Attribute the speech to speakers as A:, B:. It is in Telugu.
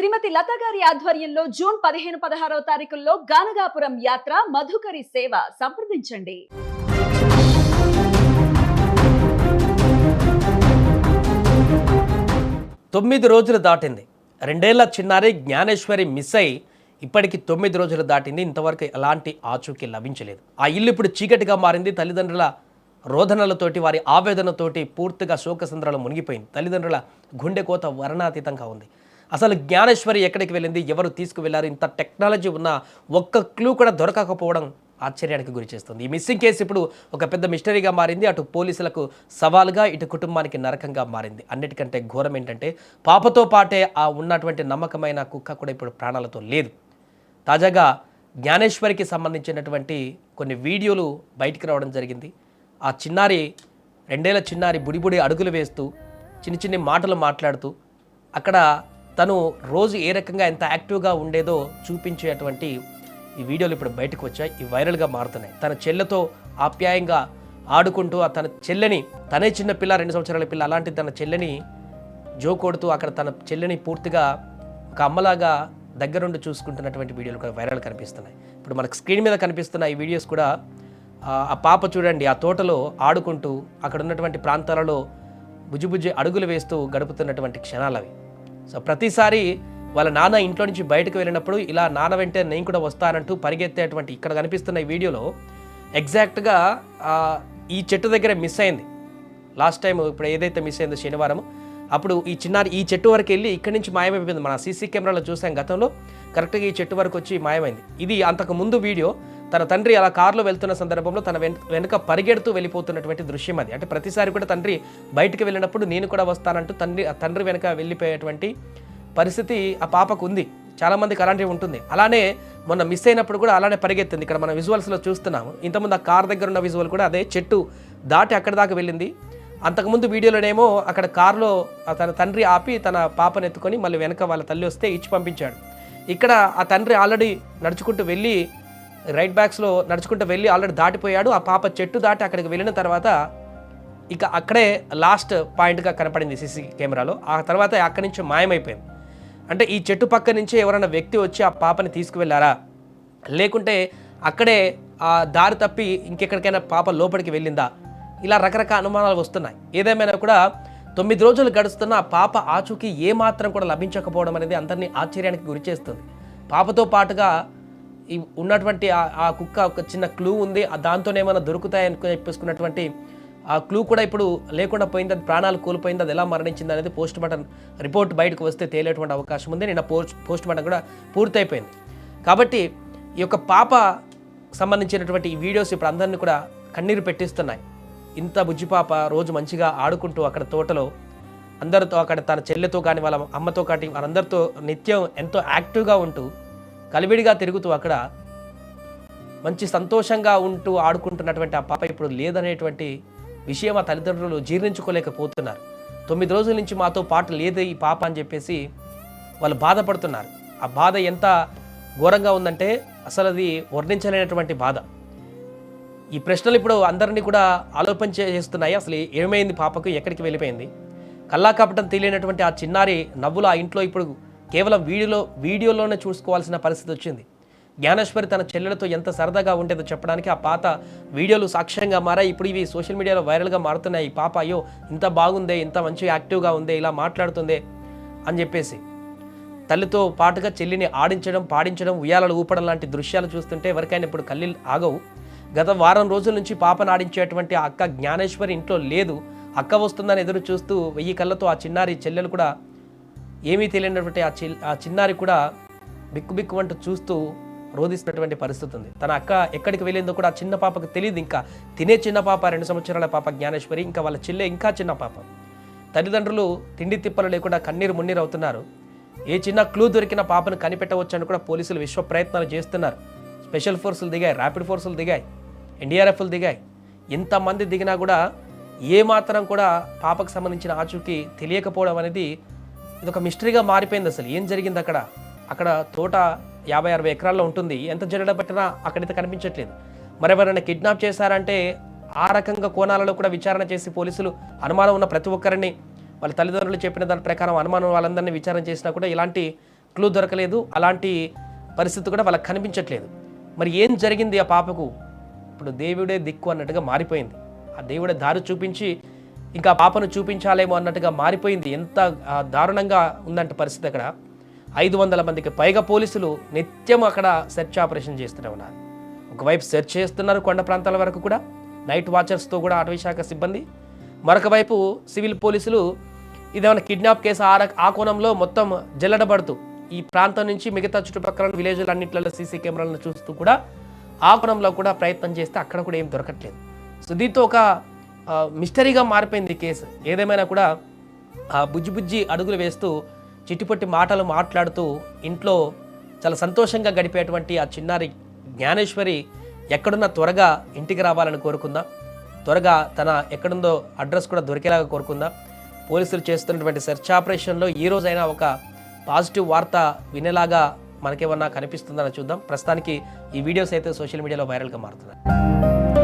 A: శ్రీమతి లత గారి ఆధ్వర్యంలో జూన్ 15-16 తారీఖుల్లో గానగాపురం యాత్ర మధుకరి సేవ సంప్రదించండి.
B: తొమ్మిది రోజులు దాటింది. 2 ఏళ్ల చిన్నారి జ్ఞానేశ్వరి మిస్ అయి ఇప్పటికి 9 రోజులు దాటింది. ఇంతవరకు ఎలాంటి ఆచూకీ లభించలేదు. ఆ ఇల్లు ఇప్పుడు చీకటిగా మారింది. తల్లిదండ్రుల రోదనలతోటి, వారి ఆవేదనతోటి పూర్తిగా శోకసంద్రాలు మునిగిపోయింది. తల్లిదండ్రుల గుండె కోత వర్ణాతీతంగా ఉంది. అసలు జ్ఞానేశ్వరి ఎక్కడికి వెళ్ళింది, ఎవరు తీసుకువెళ్లారు, ఇంత టెక్నాలజీ ఉన్న ఒక్క క్లూ కూడా దొరకకపోవడం ఆశ్చర్యానికి గురి చేస్తుంది. ఈ మిస్సింగ్ కేసు ఇప్పుడు ఒక పెద్ద మిస్టరీగా మారింది. అటు పోలీసులకు సవాలుగా, ఇటు కుటుంబానికి నరకంగా మారింది. అన్నిటికంటే ఘోరం ఏంటంటే పాపతో పాటే ఆ ఉన్నటువంటి నమ్మకమైన కుక్క కూడా ఇప్పుడు ప్రాణాలతో లేదు. తాజాగా జ్ఞానేశ్వరికి సంబంధించినటువంటి కొన్ని వీడియోలు బయటికి రావడం జరిగింది. ఆ చిన్నారి 2 ఏళ్ల చిన్నారి బుడిబుడి అడుగులు వేస్తూ చిన్ని చిన్ని మాటలు మాట్లాడుతూ అక్కడ తను రోజు ఏ రకంగా ఎంత యాక్టివ్గా ఉండేదో చూపించేటువంటి ఈ వీడియోలు ఇప్పుడు బయటకు వచ్చాయి. ఇవి వైరల్గా మారుతున్నాయి. తన చెల్లెతో ఆప్యాయంగా ఆడుకుంటూ తన చెల్లెని, తనే చిన్న పిల్ల, 2 సంవత్సరాల పిల్ల, అలాంటి తన చెల్లెని జోకొడుతూ అక్కడ తన చెల్లెని పూర్తిగా ఒక అమ్మలాగా దగ్గరుండి చూసుకుంటున్నటువంటి వీడియోలు కూడా వైరల్ కనిపిస్తున్నాయి. ఇప్పుడు మనకు స్క్రీన్ మీద కనిపిస్తున్న ఈ వీడియోస్ కూడా ఆ పాప చూడండి, ఆ తోటలో ఆడుకుంటూ అక్కడ ఉన్నటువంటి ప్రాంతాలలో బుజ్జి అడుగులు వేస్తూ గడుపుతున్నటువంటి క్షణాలు అవి. సో ప్రతిసారి వాళ్ళ నాన్న ఇంట్లో నుంచి బయటకు వెళ్ళినప్పుడు ఇలా నాన్న వెంటే నేను కూడా వస్తానంటూ పరిగెత్తేటువంటి ఇక్కడ కనిపిస్తున్న ఈ వీడియోలో ఎగ్జాక్ట్గా ఈ చెట్టు దగ్గర మిస్ అయింది. లాస్ట్ టైం ఇప్పుడు ఏదైతే మిస్ అయిందో శనివారం, అప్పుడు ఈ చిన్నారి ఈ చెట్టు వరకు వెళ్ళి ఇక్కడి నుంచి మాయమైపోయింది. మన సీసీ కెమెరాలో చూసాం గతంలో, కరెక్ట్గా ఈ చెట్టు వరకు వచ్చి మాయమైంది. ఇది అంతకు ముందు వీడియో. తన తండ్రి అలా కారులో వెళ్తున్న సందర్భంలో తన వెనుక పరిగెడుతూ వెళ్ళిపోతున్నటువంటి దృశ్యం అది. అంటే ప్రతిసారి కూడా తండ్రి బయటకు వెళ్ళినప్పుడు నేను కూడా వస్తానంటూ తండ్రి వెనుక వెళ్ళిపోయేటువంటి పరిస్థితి ఆ పాపకు ఉంది. చాలామందికి అలాంటివి ఉంటుంది. అలానే మొన్న మిస్ అయినప్పుడు కూడా అలానే పరిగెత్తింది. ఇక్కడ మన విజువల్స్లో చూస్తున్నాము. ఇంతకుముందు ఆ కార్ దగ్గర ఉన్న విజువల్ కూడా అదే, చెట్టు దాటి అక్కడి దాకా వెళ్ళింది. అంతకుముందు వీడియోలోనేమో అక్కడ కారులో తన తండ్రి ఆపి తన పాపను ఎత్తుకొని మళ్ళీ వెనక వాళ్ళ తల్లి వస్తే ఇచ్చి పంపించాడు. ఇక్కడ ఆ తండ్రి ఆల్రెడీ నడుచుకుంటూ వెళ్ళి రైట్ బ్యాక్స్లో నడుచుకుంటూ వెళ్ళి ఆల్రెడీ దాటిపోయాడు. ఆ పాప చెట్టు దాటి అక్కడికి వెళ్ళిన తర్వాత ఇక అక్కడే లాస్ట్ పాయింట్గా కనపడింది సీసీ కెమెరాలో. ఆ తర్వాత అక్కడి నుంచి మాయమైపోయింది. అంటే ఈ చెట్టు పక్క నుంచి ఎవరైనా వ్యక్తి వచ్చి ఆ పాపని తీసుకువెళ్ళారా, లేకుంటే అక్కడే ఆ దారి తప్పి ఇంకెక్కడికైనా పాప లోపలికి వెళ్ళిందా, ఇలా రకరకాల అనుమానాలు వస్తున్నాయి. ఏదేమైనా కూడా 9 రోజులు గడుస్తున్న ఆ పాప ఆచూకీ ఏమాత్రం కూడా లభించకపోవడం అనేది అందరినీ ఆశ్చర్యానికి గురి చేస్తుంది. పాపతో పాటుగా ఈ ఉన్నటువంటి ఆ కుక్క ఒక చిన్న క్లూ ఉంది, దాంతోనేమైనా దొరుకుతాయని చెప్పేసుకున్నటువంటి ఆ క్లూ కూడా ఇప్పుడు లేకుండా పోయింది. అది ప్రాణాలు కోల్పోయింది. అది ఎలా మరణించింది అనేది పోస్ట్ మార్టం రిపోర్ట్ బయటకు వస్తే తేలేటువంటి అవకాశం ఉంది. నిన్న పోస్ట్ మార్టం కూడా పూర్తయిపోయింది. కాబట్టి ఈ యొక్క పాప సంబంధించినటువంటి ఈ వీడియోస్ ఇప్పుడు అందరినీ కూడా కన్నీరు పెట్టిస్తున్నాయి. ఇంత బుజ్జి పాప రోజు మంచిగా ఆడుకుంటూ అక్కడ తోటలో అందరితో, అక్కడ తన చెల్లెతో కానీ వాళ్ళ అమ్మతో కానీ వాళ్ళందరితో నిత్యం ఎంతో యాక్టివ్గా ఉంటూ కలివిడిగా తిరుగుతూ అక్కడ మంచి సంతోషంగా ఉంటూ ఆడుకుంటున్నటువంటి ఆ పాప ఇప్పుడు లేదనేటువంటి విషయం ఆ తల్లిదండ్రులు జీర్ణించుకోలేకపోతున్నారు. 9 రోజుల నుంచి మాతో పాటు లేదు ఈ పాప అని చెప్పేసి వాళ్ళు బాధపడుతున్నారు. ఆ బాధ ఎంత ఘోరంగా ఉందంటే అసలు అది వర్ణించలేనటువంటి బాధ. ఈ ప్రశ్నలు ఇప్పుడు అందరినీ కూడా ఆలోచన చేస్తున్నాయి. అసలు ఏమైంది పాపకు, ఎక్కడికి వెళ్ళిపోయింది? కల్లా కపటం తెలియనటువంటి ఆ చిన్నారి నవ్వులు ఆ ఇంట్లో ఇప్పుడు కేవలం వీడియోలోనే చూసుకోవాల్సిన పరిస్థితి వచ్చింది. జ్ఞానేశ్వరి తన చెల్లెలతో ఎంత సరదాగా ఉండేదో చెప్పడానికి ఆ పాత వీడియోలు సాక్ష్యంగా మారాయి. ఇప్పుడు ఇవి సోషల్ మీడియాలో వైరల్గా మారుతున్నాయి. ఈ పాప అయ్యో ఇంత బాగుందే, ఇంత మంచిగా యాక్టివ్గా ఉందే, ఇలా మాట్లాడుతుందే అని చెప్పేసి తల్లితో పాటుగా చెల్లిని ఆడించడం, పాడించడం, ఉయ్యాలలు ఊపడం లాంటి దృశ్యాలు చూస్తుంటే ఎవరికైనా ఇప్పుడు కళ్ళు ఆగవు. గత వారం రోజుల నుంచి పాపను ఆడించేటువంటి ఆ అక్క జ్ఞానేశ్వరి ఇంట్లో లేదు. అక్క వస్తుందని ఎదురు చూస్తూ 1000 కళ్ళతో ఆ చిన్నారి చెల్లెలు కూడా ఏమీ తెలియనటువంటి ఆ చిన్నారి కూడా బిక్కుబిక్కుమంటూ చూస్తూ రోధిస్తున్నటువంటి పరిస్థితి ఉంది. తన అక్క ఎక్కడికి వెళ్ళిందో కూడా ఆ చిన్న పాపకు తెలియదు. ఇంకా తినే చిన్న పాప, 2 సంవత్సరాల పాప జ్ఞానేశ్వరి, ఇంకా వాళ్ళ చెల్లె ఇంకా చిన్న పాప. తల్లిదండ్రులు తిండి తిప్పలు లేకుండా కన్నీరు మున్నీరు అవుతున్నారు. ఏ చిన్న క్లూ దొరికిన పాపను కనిపెట్టవచ్చని కూడా పోలీసులు విశ్వ ప్రయత్నాలు చేస్తున్నారు. స్పెషల్ ఫోర్సులు దిగాయి, ర్యాపిడ్ ఫోర్సులు దిగాయి, ఎన్డీఆర్ఎఫ్లు దిగాయి. ఎంతమంది దిగినా కూడా ఏమాత్రం కూడా పాపకు సంబంధించిన ఆచూకీ తెలియకపోవడం అనేది ఇది ఒక మిస్టరీగా మారిపోయింది. అసలు ఏం జరిగింది అక్కడ తోట 50-60 ఎకరాల్లో ఉంటుంది. ఎంత జరగడం పట్టినా అక్కడైతే కనిపించట్లేదు. మరెవరైనా కిడ్నాప్ చేశారంటే ఆ రకంగా కోణాలలో కూడా విచారణ చేసి పోలీసులు అనుమానం ఉన్న ప్రతి ఒక్కరిని వాళ్ళ తల్లిదండ్రులు చెప్పిన దాని ప్రకారం అనుమానం వాళ్ళందరినీ విచారణ చేసినా కూడా ఇలాంటి క్లూ దొరకలేదు, అలాంటి పరిస్థితి కూడా వాళ్ళకి కనిపించట్లేదు. మరి ఏం జరిగింది ఆ పాపకు? ఇప్పుడు దేవుడే దిక్కు అన్నట్టుగా మారిపోయింది. ఆ దేవుడే దారి చూపించి ఇంకా పాపను చూపించాలేమో అన్నట్టుగా మారిపోయింది. ఎంత దారుణంగా ఉందంటే పరిస్థితి అక్కడ. 500 మందికి పైగా పోలీసులు నిత్యం అక్కడ సెర్చ్ ఆపరేషన్ చేస్తూనే ఉన్నారు. ఒకవైపు సెర్చ్ చేస్తున్నారు కొండ ప్రాంతాల వరకు కూడా, నైట్ వాచర్స్తో కూడా అటవీ శాఖ సిబ్బంది. మరొక వైపు సివిల్ పోలీసులు ఇదేమైనా కిడ్నాప్ కేసు ఆ కోణంలో మొత్తం జల్లడబడుతూ ఈ ప్రాంతం నుంచి మిగతా చుట్టుపక్కల విలేజ్లు అన్నింటిలో సీసీ కెమెరాలను చూస్తూ కూడా ఆ కోణంలో కూడా ప్రయత్నం చేస్తే అక్కడ కూడా ఏం దొరకట్లేదు. సో దీంతో ఒక మిస్టరీగా మారిపోయింది కేసు. ఏదేమైనా కూడా బుజ్జి అడుగులు వేస్తూ చిట్టిపొట్టి మాటలు మాట్లాడుతూ ఇంట్లో చాలా సంతోషంగా గడిపేటువంటి ఆ చిన్నారి జ్ఞానేశ్వరి ఎక్కడున్నా త్వరగా ఇంటికి రావాలని కోరుకుందాం. త్వరగా తన ఎక్కడుందో అడ్రస్ కూడా దొరికేలాగా కోరుకుందాం. పోలీసులు చేస్తున్నటువంటి సెర్చ్ ఆపరేషన్లో ఈ రోజైనా ఒక పాజిటివ్ వార్త వినేలాగా మనకేమన్నా కనిపిస్తుందని చూద్దాం. ప్రస్తుతానికి ఈ వీడియోస్ అయితే సోషల్ మీడియాలో వైరల్గా మారుతున్నాయి.